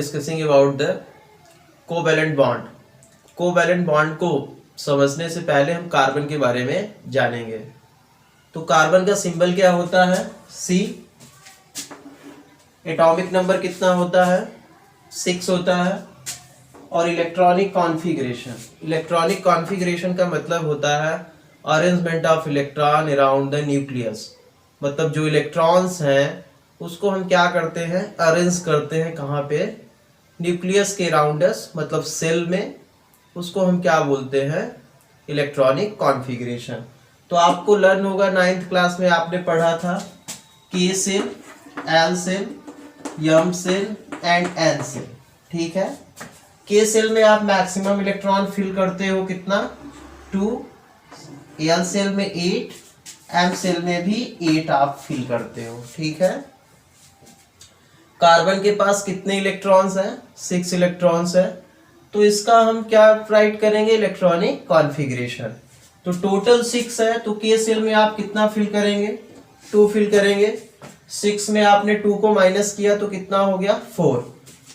Discussing about the covalent bond. Covalent bond को समझने से पहले हम कार्बन के बारे में जानेंगे। तो कार्बन का सिंबल क्या होता है? C। एटॉमिक नंबर कितना होता है? 6 होता है। और इलेक्ट्रॉनिक कॉन्फ़िगरेशन का मतलब होता है arrangement of electron around the nucleus. मतलब जो इलेक्ट्रॉन्स हैं उसको हम क्या करते हैं? अरेंज करते हैं। कहाँ पे? न्यूक्लियस के अराउंडस, मतलब सेल में। उसको हम क्या बोलते हैं? Electronic configuration. तो आपको लर्न होगा 9th क्लास में आपने पढ़ा था K shell, L shell, M shell and N shell. ठीक है। K सेल में आप मैक्सिमम इलेक्ट्रॉन फिल करते हो कितना? 2। L सेल में 8, M सेल में भी 8 आप फिल करते हो। ठीक है। कार्बन के पास कितने इलेक्ट्रॉन्स हैं? 6 इलेक्ट्रॉन्स है। तो इसका हम क्या राइट करेंगे? Electronic configuration. तो टोटल 6 है, तो K सेल में आप कितना फिल करेंगे? 2 फिल करेंगे। 6 में आपने 2 को माइनस किया तो कितना हो गया? 4।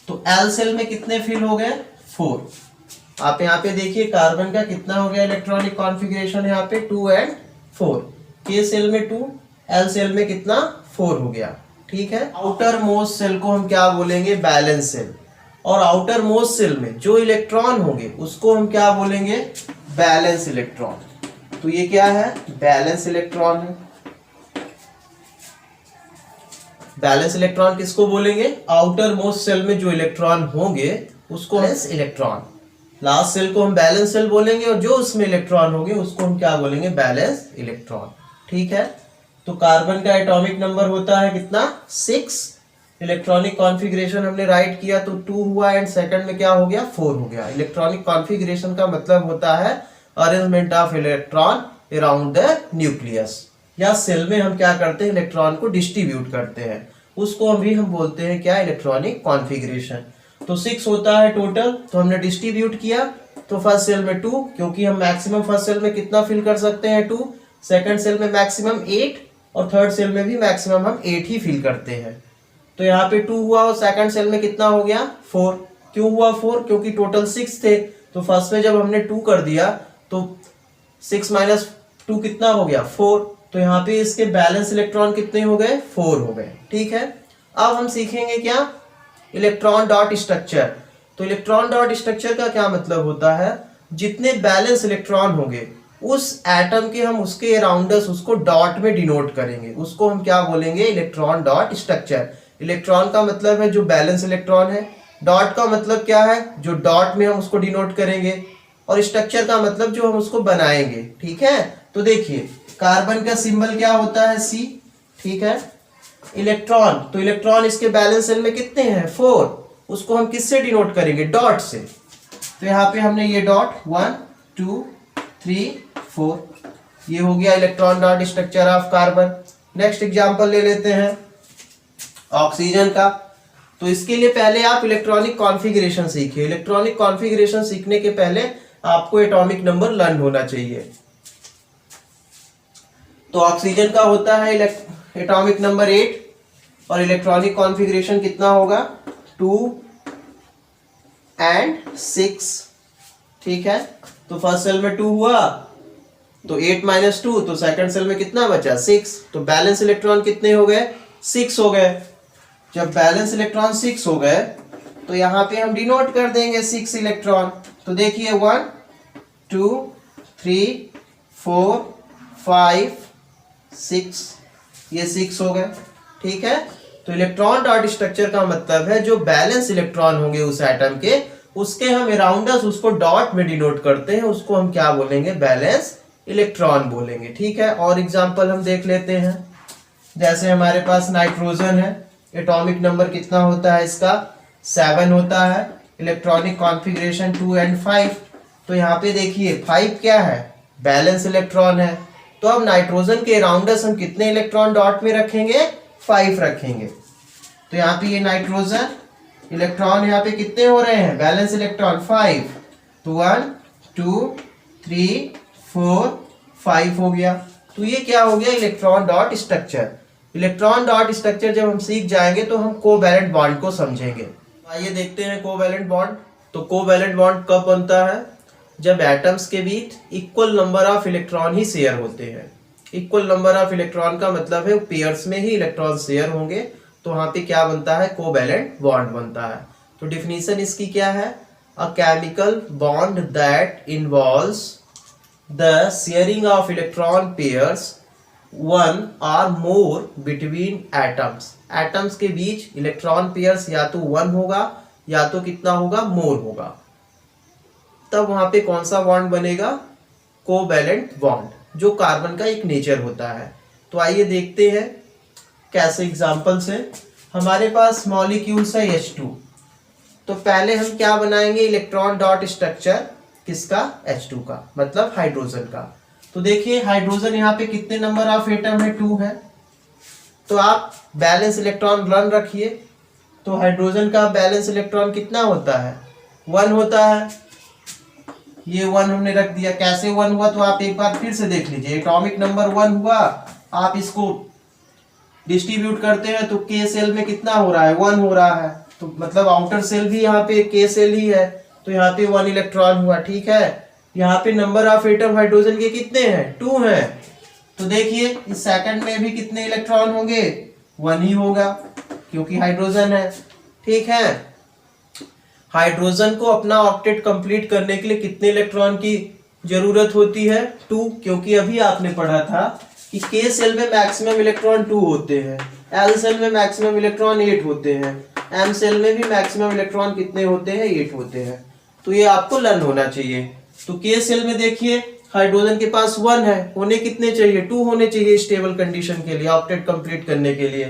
तो L सेल में कितने फिल हो गए? 4। आप यहाँ पे देखिए कार्बन का कितना हो गया इलेक्ट्रॉनिक कॉन्फ़िगरेशन? यहाँ पे 2 एंड 4। K सेल में 2, L सेल में कितना? 4 हो गया। ठीक है। आउटर मोस्ट सेल को हम क्या बोलेंगे? Valence shell. और आउटर मोस्ट सेल में जो इलेक्ट्रॉन होंगे उसको हम क्या बोलेंगे? Valence electron. तो ये क्या है? बैलेंस इलेक्ट्रॉन है। बैलेंस इलेक्ट्रॉन किसको बोलेंगे? आउटर मोस्ट सेल में जो इलेक्ट्रॉन होंगे उसको बैलेंस इलेक्ट्रॉन। लास्ट सेल को हम बैलेंस सेल बोलेंगे और जो उसमें इलेक्ट्रॉन होंगे उसको हम क्या बोलेंगे? Valence electron. ठीक है। तो कार्बन का एटॉमिक नंबर होता है कितना? 6। इलेक्ट्रॉनिक कॉन्फ़िगरेशन हमने राइट किया तो 2 हुआ एंड सेकंड में क्या हो गया? 4 हो गया। इलेक्ट्रॉनिक कॉन्फ़िगरेशन का मतलब होता है arrangement of electron around the nucleus. या सेल में हम क्या करते हैं? इलेक्ट्रॉन को डिस्ट्रीब्यूट करते हैं। उसको भी हम बोलते हैं क्या? Electronic configuration. तो 6 होता है टोटल, तो हमने डिस्ट्रीब्यूट किया। तो फर्स्ट सेल में 2, क्योंकि हम मैक्सिमम फर्स्ट सेल में कितना फिल कर सकते हैं? 2। सेकंड सेल में मैक्सिमम 8 और थर्ड सेल में भी मैक्सिमम हम 8 ही फिल करते हैं। तो यहाँ पे 2 हुआ और सेकंड सेल में कितना हो गया? 4। क्यों हुआ 4? क्योंकि टोटल 6 थे। तो फर्स्ट में जब हमने 2 कर दिया तो 6 माइनस 2 कितना हो गया? 4। तो यहाँ पे इसके बैलेंस इलेक्ट्रॉन कितने हो गए? 4 हो गए। ठीक है। अब हम सीखेंगे क्या? Electron dot structure. तो इलेक्ट्रॉन डॉट स्ट्रक्चर का क्या मतलब होता है? जितने बैलेंस इलेक्ट्रॉन होंगे उस एटम के हम उसके अराउंडस उसको डॉट में डिनोट करेंगे। उसको हम क्या बोलेंगे? Electron dot structure. इलेक्ट्रॉन का मतलब है जो बैलेंस इलेक्ट्रॉन है। डॉट का मतलब क्या है? जो डॉट में हम उसको डिनोट करेंगे। और स्ट्रक्चर का मतलब जो हम उसको बनाएंगे। ठीक है। तो देखिए कार्बन का सिंबल क्या होता है? C। ठीक है। इलेक्ट्रॉन, तो इलेक्ट्रॉन इसके बैलेंस सेल में कितने हैं? 4। उसको हम किससे डिनोट करेंगे? डॉट से। तो यहाँ पे हमने ये डॉट 1 2 3 4, ये हो गया electron dot structure of carbon. Next example ले लेते हैं ऑक्सीजन का। तो इसके लिए पहले आप इलेक्ट्रॉनिक कॉन्फ़िगरेशन सीखिए। इलेक्ट्रॉनिक कॉन्फ़िगरेशन सीखने के पहले आपको एटॉमिक नंबर लर्न होना चाहिए। तो ऑक्सीजन का होता है एटॉमिक नंबर 8 और इलेक्ट्रॉनिक कॉन्फ़िगरेशन कितना होगा? 2 एंड 6। ठीक है। तो फर्स्ट सेल में 2 हुआ तो 8 माइनस 2, तो सेकंड सेल में कितना बचा? 6। तो बैलेंस इलेक्ट्रॉन कितने हो गए? 6 हो गए। जब बैलेंस इलेक्ट्रॉन 6 हो गए तो यहाँ पे हम डिनोट कर देंगे 6 इलेक्ट्रॉन। तो देखिए 1 2 3 4 5 6, ये 6 हो गए। ठीक है। तो इलेक्ट्रॉन डॉट स्ट्रक्चर का मतलब है जो बैलेंस इलेक्ट्रॉन होंगे उस एटम के उसके हम अराउंडस उसको डॉट में डिनोट करते हैं। उसको हम क्या बोलेंगे? बैलेंस इलेक्ट्रॉन बोलेंगे। ठीक है। और एग्जांपल हम देख लेते हैं। जैसे हमारे पास नाइट्रोजन है। एटॉमिक नंबर कितना होता है इसका? 7 होता है। Electronic configuration 2 and 5। तो यहाँ पे देखिए 5 क्या है? बैलेंस इलेक्ट्रॉन है। तो अब नाइट्रोजन के अराउंडस हम कितने इलेक्ट्रॉन डॉट में रखेंगे? 5 रखेंगे। तो यहाँ पे ये नाइट्रोजन इलेक्ट्रॉन यहाँ पे कितने हो रहे हैं? Balance electron 5। तो 1 2 3 4 5 हो गया। तो ये क्या हो गया? Electron dot structure. Electron dot structure जब हम सीख जाएंगे तो हम कोवैलेंट बॉन्ड को समझेंगे। आइए देखते हैं कोवैलेंट बॉन्ड। तो कोवैलेंट बॉन्ड कब बनता है? जब एटम्स के बीच इक्वल नंबर ऑफ इलेक्ट्रॉन ही शेयर होते हैं। इक्वल नंबर ऑफ इलेक्ट्रॉन का मतलब है पेयर्स में ही इलेक्ट्रॉन शेयर होंगे, तो वहां पे क्या बनता है? कोवैलेंट बॉन्ड बनता है। तो डिफिनीशन इसकी क्या है? A chemical bond that involves the sharing of electron pairs one और मोर बिटवीन एटम्स। एटम्स के बीच इलेक्ट्रॉन पेयर्स या तो वन होगा या तो कितना होगा? मोर होगा। तब वहां पे कौन सा बॉन्ड बनेगा? कोवैलेंट बॉन्ड, जो कार्बन का एक नेचर होता है। तो आइए देखते हैं कैसे एग्जांपल से। हमारे पास मॉलिक्यूल्स है H2। तो पहले हम क्या बनाएंगे? इलेक्ट्रॉन डॉट स्ट्रक्चर किसका? H2 का, मतलब हाइड्रोजन का। तो देखिए हाइड्रोजन यहाँ पे कितने नंबर ऑफ एटम है? 2 है। तो आप बैलेंस इलेक्ट्रॉन रन रखिए। तो हाइड्रोजन का बैलेंस इलेक्ट्रॉन कितना होता है? 1 होता है। ये 1 हमने रख दिया। कैसे 1 हुआ? तो आप एक बार फिर से देख लीजिए। एटॉमिक नंबर 1 हुआ, आप इसको डिस्ट्रीब्यूट करते हैं तो के सेल में कितना हो रहा है? 1 हो रहा है। तो मतलब आउटर सेल भी यहाँ पे के सेल ही है, तो यहाँ पे 1 इलेक्ट्रॉन हुआ। ठीक है, यहाँ पे नंबर ऑफ एटम हाइड्रोजन के कितने हैं? 2 हैं। तो देखिए इस सेकंड में भी कितने इलेक्ट्रॉन होंगे? 1 ही होगा, क्योंकि हाइड्रोजन है। ठीक है, हाइड्रोजन को अपना ऑक्टेट कंप्लीट करने के लिए कितने इलेक्ट्रॉन की जरूरत होती है? 2, क्योंकि अभी आपने पढ़ा था कि के सेल में मैक्सिमम इलेक्ट्रॉन 2 होते हैं, एल सेल में मैक्सिमम इलेक्ट्रॉन 8 होते हैं, एम सेल में भी मैक्सिमम इलेक्ट्रॉन कितने होते हैं? 8 होते हैं। तो ये आपको लर्न होना चाहिए। तो के सेल में देखिए हाइड्रोजन के पास 1 है, होने कितने चाहिए? 2 होने चाहिए स्टेबल कंडीशन के लिए, ऑक्टेट कंप्लीट करने के लिए।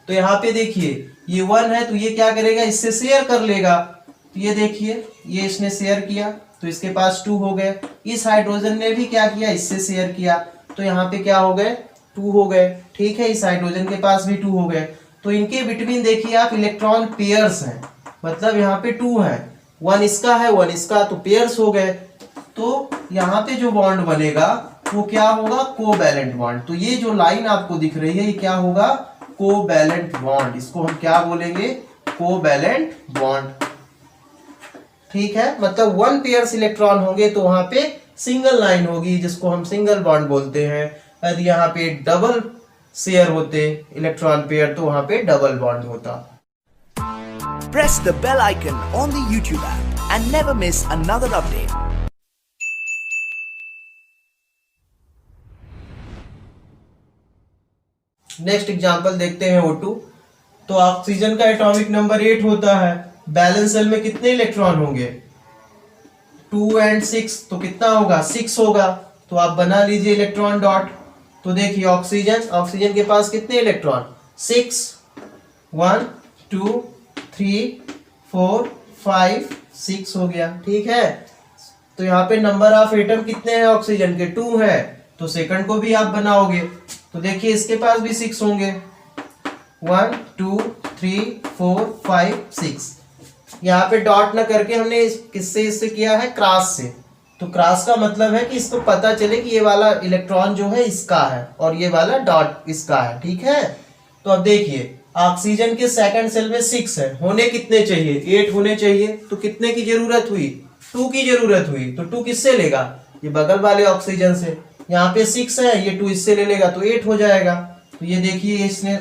तो यहाँ पे देखिए ये 1 है, तो ये क्या करेगा? इससे शेयर कर लेगा। तो ये देखिए ये इसने शेयर किया तो इसके पास 2 हो गए। इस हाइड्रोजन ने भी क्या किया? इससे शेयर किया, तो यहाँ पे क्या हो गए? 2 हो गए। ठीक है, इस हाइड्रोजन के पास भी 2 हो गए। तो इनके बिटवीन देखिए आप इलेक्ट्रॉन पेयर्स हैं, मतलब यहाँ पे 2 है, 1 इसका है 1 इसका, तो पेयर्स हो गए। तो यहाँ पे जो बॉन्ड बनेगा वो क्या होगा? Covalent bond. तो ये जो लाइन आपको दिख रही है ये क्या होगा? Covalent bond. इसको हम क्या बोलेंगे? Covalent bond. ठीक है, मतलब 1 पेयर्स इलेक्ट्रॉन होंगे तो वहां पे सिंगल लाइन होगी, जिसको हम सिंगल बॉन्ड बोलते हैं। यदि यहाँ पे डबल शेयर होते इलेक्ट्रॉन पेयर तो वहां पे डबल बॉन्ड होता। Press the bell icon on the YouTube app and never miss another update. Next example देखते हैं O2। तो ऑक्सीजन का एटॉमिक नंबर 8 होता है। बैलेंस सेल में कितने इलेक्ट्रॉन होंगे? 2 और 6, तो कितना होगा? 6 होगा। तो आप बना लीजिए इलेक्ट्रॉन डॉट। तो देखिए ऑक्सीजन के पास कितने इलेक्ट्रॉन? 6, 1 2 3 4 5 6 हो गया। ठीक है, तो यहाँ पे नंबर ऑफ एटम कितने हैं ऑक्सीजन के? 2 है। तो सेकंड को भी आप बनाओगे तो देखिए इसके पास भी 6 होंगे, 1 2 3 4 5 6। यहाँ पे डॉट ना करके हमने किससे इससे किया है? क्रॉस से। तो क्रॉस का मतलब है कि इसको पता चले कि ये वाला इलेक्ट्रॉन जो है इसका है और ये वाला डॉट इसका है। ठीक है, तो अब देखिए ऑक्सीजन के सेकंड सेल में 6 है, होने कितने चाहिए? 8 होने चाहिए। तो कितने की जरूरत हुई? 2 की जरूरत हुई। तो 2 किससे लेगा? ये बगल वाले ऑक्सीजन से। यहाँ पे 6 है, ये 2 इससे ले लेगा तो 8 हो जाएगा। तो ये देखिए इसने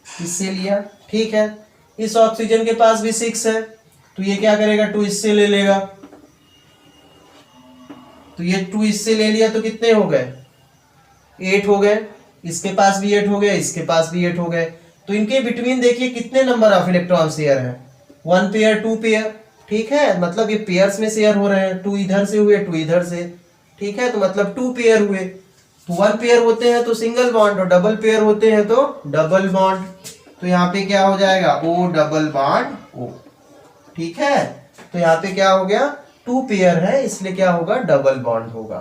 इससे लिया। ठीक है, इस ऑक्सीजन के पास भी 6 है, तो ये क्या करेगा? 2 इससे ले लेगा। तो ये 2 इससे ले लिया तो कितने हो गए? 8 हो गए। इसके पास भी 8 हो गए, इसके पास भी 8 हो गए। तो इनके बिटवीन देखिए कितने नंबर ऑफ इलेक्ट्रॉन शेयर है? 1 पेयर 2 पेयर। ठीक है, मतलब ये पेयर्स में शेयर हो रहे हैं। 2 इधर से हुए 2 इधर से। ठीक है, तो मतलब 2 पेयर हुए। तो 1 पेयर होते हैं तो सिंगल बॉन्ड, और डबल पेयर होते हैं तो डबल बॉन्ड। तो यहाँ पे क्या हो जाएगा? O double bond O। ठीक है, तो यहाँ पे क्या हो गया? 2 पेयर है, इसलिए क्या होगा? डबल बॉन्ड होगा।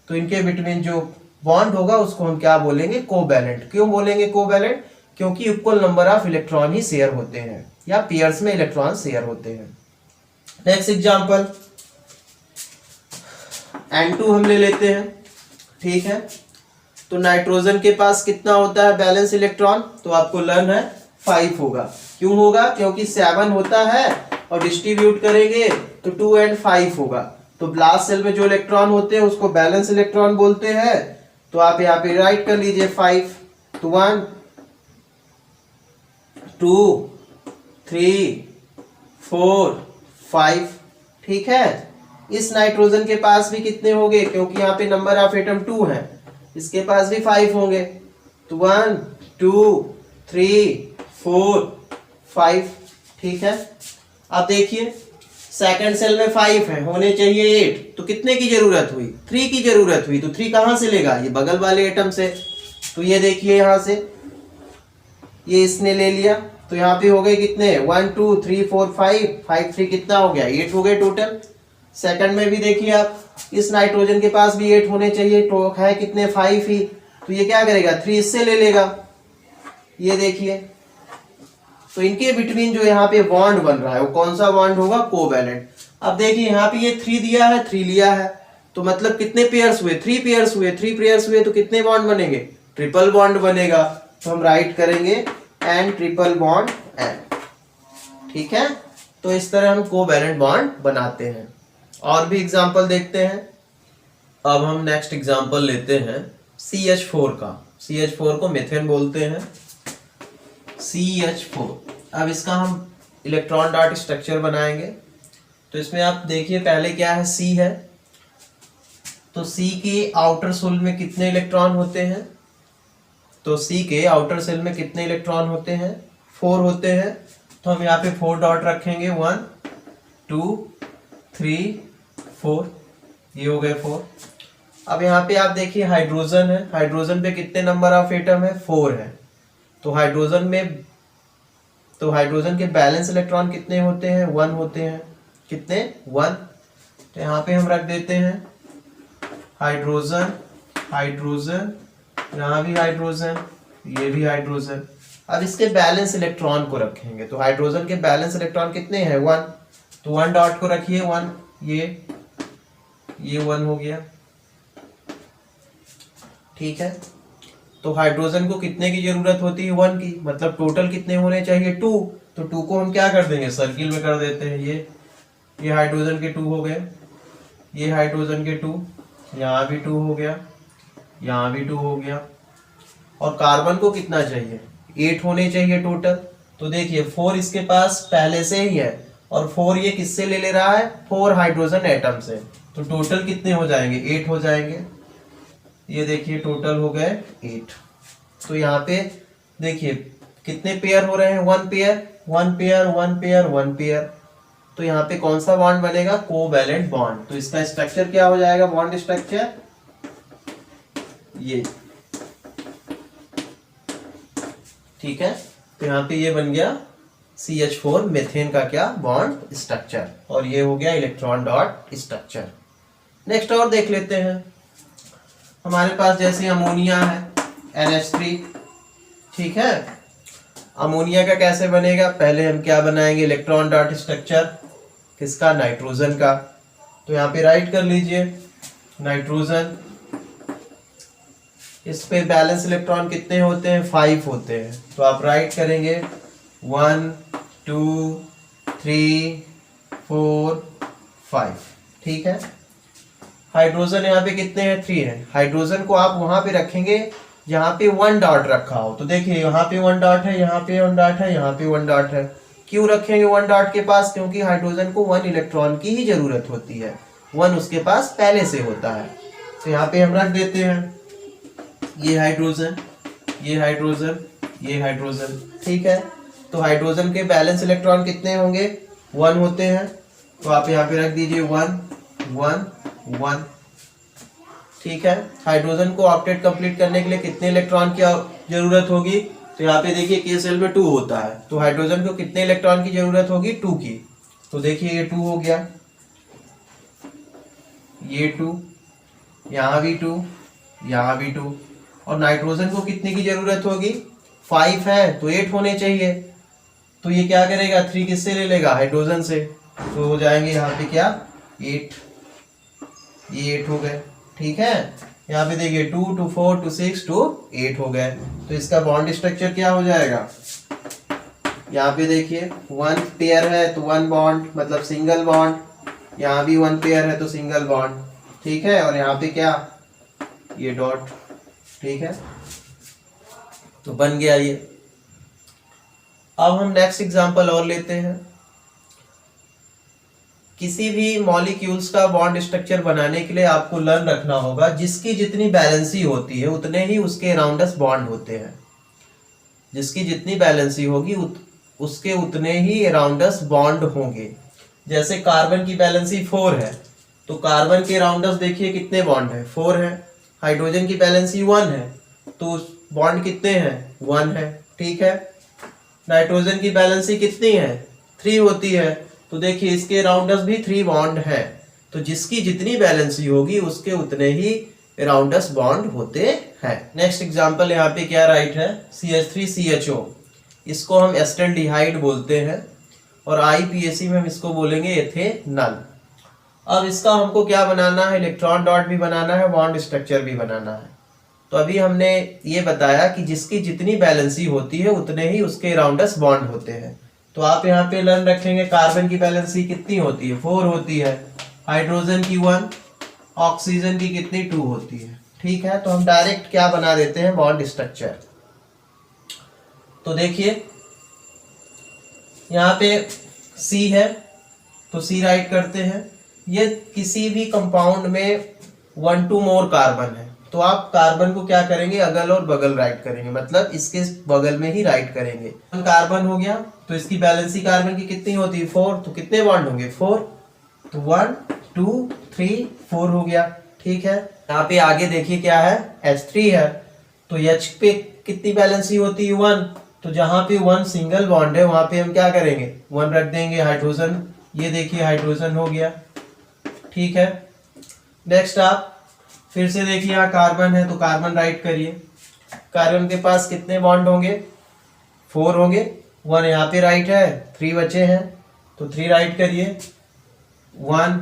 तो इनके बिटवीन जो बॉन्ड होगा उसको हम क्या बोलेंगे? कोवैलेंट। क्यों बोलेंगे कोवैलेंट? क्योंकि इक्वल नंबर ऑफ इलेक्ट्रॉन ही शेयर होते हैं, या पेयर्स में इलेक्ट्रॉन शेयर होते हैं। नेक्स्ट एग्जांपल N2 हम ले लेते हैं। ठीक है, तो नाइट्रोजन के पास कितना होता है बैलेंस इलेक्ट्रॉन? तो आपको लर्न है 5 होगा। क्यों होगा? क्योंकि 7 होता है और डिस्ट्रीब्यूट करेंगे तो 2 and 5 होगा। तो लास्ट सेल में जो इलेक्ट्रॉन होते हैं उसको बैलेंस इलेक्ट्रॉन बोलते हैं। तो आप यहाँ पे राइट कर लीजिए 5, तो 1 2 3 4 5, ठीक है। इस नाइट्रोजन के पास भी कितने होंगे, क्योंकि यहाँ पे नंबर ऑफ एटम 2 है, इसके पास भी 5 होंगे। तो 1 2 3 4 5, ठीक है। अब देखिए सेकंड सेल में 5 है, होने चाहिए 8, तो कितने की जरूरत हुई, 3 की जरूरत हुई। तो 3 कहाँ से लेगा, ये बगल वाले एटम से। तो ये देखिए यहाँ से ये इसने ले लिया, तो यहाँ पे हो गए कितने 1 2 3 4 5, 5 3 कितना हो गया 8 हो गए टोटल। सेकंड में भी देखिए आप, इस नाइट्रोजन के पास भी 8 होने चाहिए, तो है कितने 5 ही। तो ये क्या करेगा 3 इससे ले लेगा, ये देखिए। तो इनके बिटवीन जो यहाँ पे बॉन्ड बन रहा है वो कौन सा बॉन्ड होगा, कोवैलेंट। अब देखिए यहाँ पे ये 3 दिया है, 3 लिया है, तो मतलब कितने पेयर्स हुए, 3 पेयर्स हुए। 3 पेयर्स हुए तो कितने बॉन्ड बनेंगे, ट्रिपल बॉन्ड बनेगा। तो हम राइट करेंगे एंड ट्रिपल बॉन्ड एंड, ठीक है। तो इस तरह हम कोवैलेंट बॉन्ड बनाते हैं। और भी एग्जांपल देखते हैं। अब हम नेक्स्ट एग्जांपल लेते हैं CH4 का। CH4 को मीथेन बोलते हैं, CH4। अब इसका हम इलेक्ट्रॉन डॉट स्ट्रक्चर बनाएंगे। तो इसमें आप देखिए पहले क्या है, C है, तो C के आउटर शेल में कितने इलेक्ट्रॉन होते हैं, तो C के आउटर शेल में कितने इलेक्ट्रॉन होते हैं, 4 होते हैं। तो हम यहाँ पे 4 डॉट रखेंगे, 1 2 3 4, ये हो गए 4। अब यहाँ पे आप देखिए हाइड्रोजन है, हाइड्रोजन पे कितने नंबर ऑफ एटम है, 4 है। तो हाइड्रोजन के बैलेंस इलेक्ट्रॉन कितने होते हैं, 1 होते हैं। कितने 1। तो यहाँ पे हम रख देते हैं हाइड्रोजन, हाइड्रोजन, यहाँ भी हाइड्रोजन, ये भी हाइड्रोजन। अब इसके बैलेंस इलेक्ट्रॉन को रखेंगे। तो हाइड्रोजन के बैलेंस इलेक्ट्रॉन कितने हैं, 1। तो 1 डॉट को रखिए, 1, ये 1 हो गया, ठीक है। तो हाइड्रोजन को कितने की जरूरत होती है, 1 की, मतलब टोटल कितने होने चाहिए, 2। तो 2 को हम क्या कर देंगे, सर्किल में कर देते हैं। ये हाइड्रोजन के 2 हो गए, ये हाइड्रोजन के 2, यहाँ भी 2 हो गया, यहाँ भी 2 हो गया। और कार्बन को कितना चाहिए, 8 होने चाहिए टोटल। तो देखिए 4 इसके पास पहले से ही है, और 4 ये किससे ले रहा है, 4 हाइड्रोजन एटम से। तो टोटल कितने हो जाएंगे, 8 हो जाएंगे। ये देखिए टोटल हो गए 8। तो यहाँ पे देखिए कितने पेयर हो रहे हैं, 1 पेयर 1 पेयर 1 पेयर 1 पेयर। तो यहाँ पे कौन सा बॉन्ड बनेगा, कोवैलेंट बॉन्ड। तो इसका स्ट्रक्चर क्या हो जाएगा, बॉन्ड स्ट्रक्चर ये, ठीक है। तो यहाँ पे ये बन गया CH4 मीथेन का क्या बॉन्ड स्ट्रक्चर, और ये हो गया इलेक्ट्रॉन डॉट स्ट्रक्चर। नेक्स्ट और देख लेते हैं। हमारे पास जैसे अमोनिया है, NH3, ठीक है। अमोनिया का कैसे बनेगा, पहले हम क्या बनाएंगे, इलेक्ट्रॉन डॉट स्ट्रक्चर किसका, नाइट्रोजन का। तो यहाँ पे राइट कर लीजिए नाइट्रोजन। इस पे बैलेंस इलेक्ट्रॉन कितने होते हैं, 5 होते हैं। तो आप राइट करेंगे 1 2 3 4 5, ठीक है। हाइड्रोजन यहाँ पे कितने हैं, 3 है। हाइड्रोजन को आप वहां पे रखेंगे जहाँ पे 1 डॉट रखा हो। तो देखिए यहाँ पे 1 डॉट है, यहाँ पे 1 डॉट है, यहाँ पे 1 डॉट है। क्यों रखेंगे 1 डॉट के पास, क्योंकि हाइड्रोजन को 1 इलेक्ट्रॉन की ही जरूरत होती है, 1 उसके पास पहले से होता है। तो यहाँ पे हम रख देते हैं ये हाइड्रोजन, ये हाइड्रोजन, ये हाइड्रोजन, ठीक है। तो हाइड्रोजन के बैलेंस इलेक्ट्रॉन कितने होंगे, 1 होते हैं। तो आप यहाँ पे रख दीजिए 1 1 1, ठीक है। हाइड्रोजन को ऑक्टेट कंप्लीट करने के लिए कितने इलेक्ट्रॉन की जरूरत होगी, तो यहाँ पे देखिए के सेल में 2 होता है। तो हाइड्रोजन को कितने इलेक्ट्रॉन की जरूरत होगी, 2 की। तो देखिए ये 2 हो गया, ये 2, यहाँ भी 2, यहाँ भी 2। और नाइट्रोजन को कितने की जरूरत होगी, 5 है, तो 8 होने चाहिए। तो ये क्या करेगा, 3 किससे ले लेगा, हाइड्रोजन से। तो हो जाएंगे यहाँ पे क्या 8, ये 8 हो गए, ठीक है। यहाँ पे देखिए 2 2 4 2 6 2 8 हो गए। तो इसका बॉन्ड स्ट्रक्चर क्या हो जाएगा, यहाँ पे देखिए 1 पेयर है तो 1 बॉन्ड मतलब सिंगल बॉन्ड, यहाँ भी 1 पेयर है तो सिंगल बॉन्ड, ठीक है। और यहाँ पे क्या, ये डॉट, ठीक है। तो बन गया ये। अब हम नेक्स्ट एग्जांपल और लेते हैं। किसी भी मॉलिक्यूल्स का बॉन्ड स्ट्रक्चर बनाने के लिए आपको लर्न रखना होगा जिसकी जितनी बैलेंसी होती है उतने ही उसके अराउंडस बॉन्ड होते हैं। जिसकी जितनी बैलेंसी होगी उसके उतने ही अराउंडस बॉन्ड होंगे। जैसे कार्बन की बैलेंसी 4 है तो कार्बन के अराउंडस देखिए कितने बॉन्ड है, 4 है। हाइड्रोजन की बैलेंसी 1 है तो बॉन्ड कितने हैं, 1 है, ठीक है। नाइट्रोजन की बैलेंसी कितनी है, 3 होती है तो देखिए इसके अराउंडस भी 3 बॉन्ड है। तो जिसकी जितनी बैलेंसी होगी उसके उतने ही अराउंडस बॉन्ड होते हैं। नेक्स्ट एग्जांपल यहाँ पे क्या राइट है, CH3CHO, इसको हम एस्टल्डिहाइड बोलते हैं और IPAC में हम इसको बोलेंगे एथेनॉल। अब इसका हमको क्या बनाना है, इलेक्ट्रॉन डॉट भी बनाना है, बॉन्ड स्ट्रक्चर भी बनाना है। तो अभी हमने ये बताया कि जिसकी जितनी बैलेंसी होती है उतने ही उसके अराउंडस बॉन्ड होते हैं। तो आप यहाँ पे लर्न रखेंगे कार्बन की बैलेंसी कितनी होती है, 4 होती है। हाइड्रोजन की 1, ऑक्सीजन की कितनी, 2 होती है, ठीक है। तो हम डायरेक्ट क्या बना देते हैं, बॉन्ड स्ट्रक्चर। तो देखिए यहाँ पे C है तो C राइट करते हैं। ये किसी भी कंपाउंड में 1 to more कार्बन है तो आप कार्बन को क्या करेंगे, अगल और बगल राइट करेंगे, मतलब इसके बगल में ही राइट करेंगे। कार्बन हो गया तो इसकी बैलेंसी कार्बन की कितनी होती है, 4, तो कितने बॉन्ड होंगे, 4, तो 1 2 3 4 हो गया, ठीक है। यहाँ पे आगे देखिए क्या है, H3 है तो H पे कितनी बैलेंसी होती है, 1, तो जहां पे 1 सिंगल बॉन्ड है वहां पे हम क्या करेंगे, 1 रख देंगे। हाइड्रोजन, ये देखिए हाइड्रोजन हो गया, ठीक है। नेक्स्ट आप फिर से देखिए यहाँ कार्बन है तो कार्बन राइट करिए। कार्बन के पास कितने बॉन्ड होंगे, 4 होंगे, 1 यहाँ पे राइट है, 3 बचे हैं तो 3 राइट करिए, 1।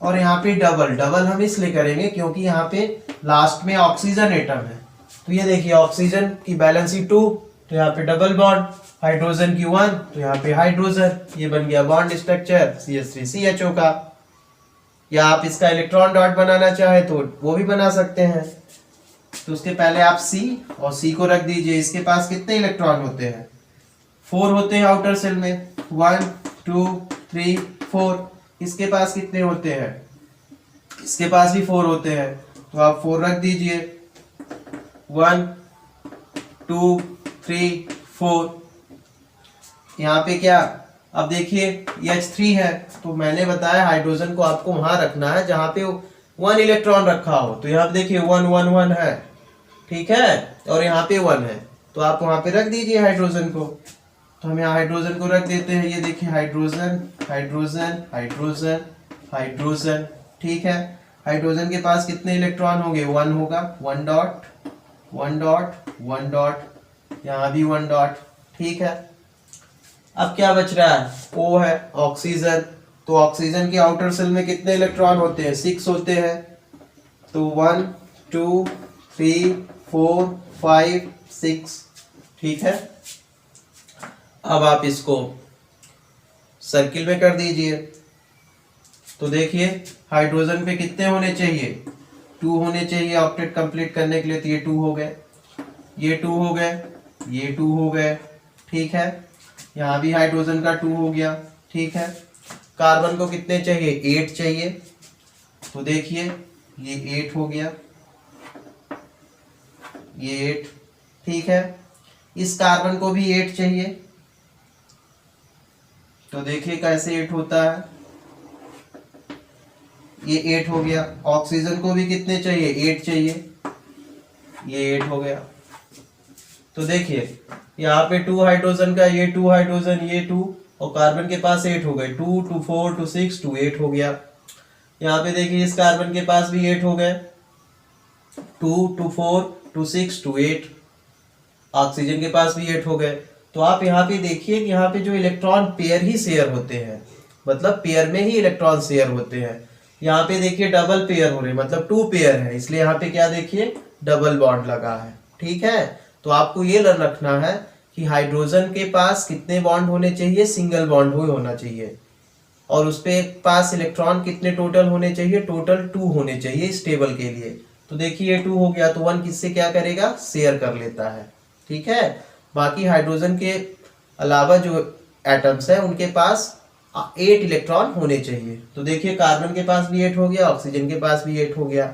और यहाँ पे डबल, डबल हम इसलिए करेंगे क्योंकि यहाँ पे लास्ट में ऑक्सीजन एटम है। तो ये देखिए ऑक्सीजन की बैलेंसी 2 तो यहाँ पे डबल बॉन्ड, हाइड्रोजन की 1 तो यहाँ पे हाइड्रोजन, ये बन गया बॉन्ड स्ट्रक्चर CH3CHO का। या आप इसका इलेक्ट्रॉन डॉट बनाना चाहे तो वो भी बना सकते हैं। तो उसके पहले आप C और C को रख दीजिए। इसके पास कितने इलेक्ट्रॉन होते हैं, 4 होते हैं आउटर सेल में, 1 2 3 4। इसके पास कितने होते हैं, इसके पास भी 4 होते हैं तो आप 4 रख दीजिए, 1 2 3 4। यहाँ पे क्या, अब देखिए ये H3 है तो मैंने बताया हाइड्रोजन को आपको वहां रखना है जहां पे 1 इलेक्ट्रॉन रखा हो। तो यहाँ पे देखिए 1 1 1 है, ठीक है, और यहाँ पे 1 है तो आप वहां पे रख दीजिए हाइड्रोजन को। तो हम यहाँ हाइड्रोजन को रख देते हैं, ये देखिए हाइड्रोजन हाइड्रोजन हाइड्रोजन हाइड्रोजन, ठीक है। हाइड्रोजन के पास कितने इलेक्ट्रॉन होंगे, 1 होगा, 1 डॉट 1 डॉट 1 डॉट, यहाँ भी 1 डॉट, ठीक है। अब क्या बच रहा है, O है, ऑक्सीजन। तो ऑक्सीजन के आउटर सेल में कितने इलेक्ट्रॉन होते हैं, 6 होते हैं। तो 1 2 3 4 5 6, ठीक है। अब आप इसको सर्किल में कर दीजिए। तो देखिए हाइड्रोजन पे कितने होने चाहिए, 2 होने चाहिए ऑक्टेट कंप्लीट करने के लिए। तो ये 2 हो गए, ये 2 हो गए, ये 2 हो गए, ठीक है। यहाँ भी हाइड्रोजन का 2 हो गया, ठीक है। कार्बन को कितने चाहिए, 8 चाहिए। तो देखिए ये 8 हो गया, ये 8, ठीक है। इस कार्बन को भी 8 चाहिए। तो देखिए कैसे 8 होता है, ये 8 हो गया। ऑक्सीजन को भी कितने चाहिए, 8 चाहिए, ये 8 हो गया। तो देखिए यहाँ पे 2 हाइड्रोजन का, ये 2 हाइड्रोजन, ये 2, और कार्बन के पास 8 हो गए, 2 2 4 2 6 2 8 हो गया। यहाँ पे देखिए इस कार्बन के पास भी 8 हो गए, 2 2 4 2 6 2 8। ऑक्सीजन के पास भी 8 हो गए। तो आप यहाँ पे देखिए कि यहाँ पे जो इलेक्ट्रॉन पेयर ही शेयर होते हैं, मतलब पेयर में ही इलेक्ट्रॉन शेयर होते हैं। यहाँ पे देखिए डबल पेयर हो रहे हैं, मतलब 2 पेयर है, इसलिए यहाँ पे क्या देखिए डबल बॉन्ड लगा है, ठीक है। तो आपको ये लर्न रखना है कि हाइड्रोजन के पास कितने बॉन्ड होने चाहिए, सिंगल बॉन्ड होना चाहिए, और उस पे पास इलेक्ट्रॉन कितने टोटल होने चाहिए, टोटल 2 होने चाहिए स्टेबल के लिए। तो देखिए 2 हो गया तो 1 किससे क्या करेगा, शेयर कर लेता है। ठीक है, बाकी हाइड्रोजन के अलावा जो एटम्स है उनके पास 8 इलेक्ट्रॉन होने चाहिए। तो देखिए कार्बन के पास भी 8 हो गया, ऑक्सीजन के पास भी 8 हो गया।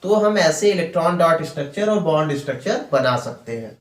तो हम ऐसे इलेक्ट्रॉन डॉट स्ट्रक्चर और बॉन्ड स्ट्रक्चर बना सकते हैं।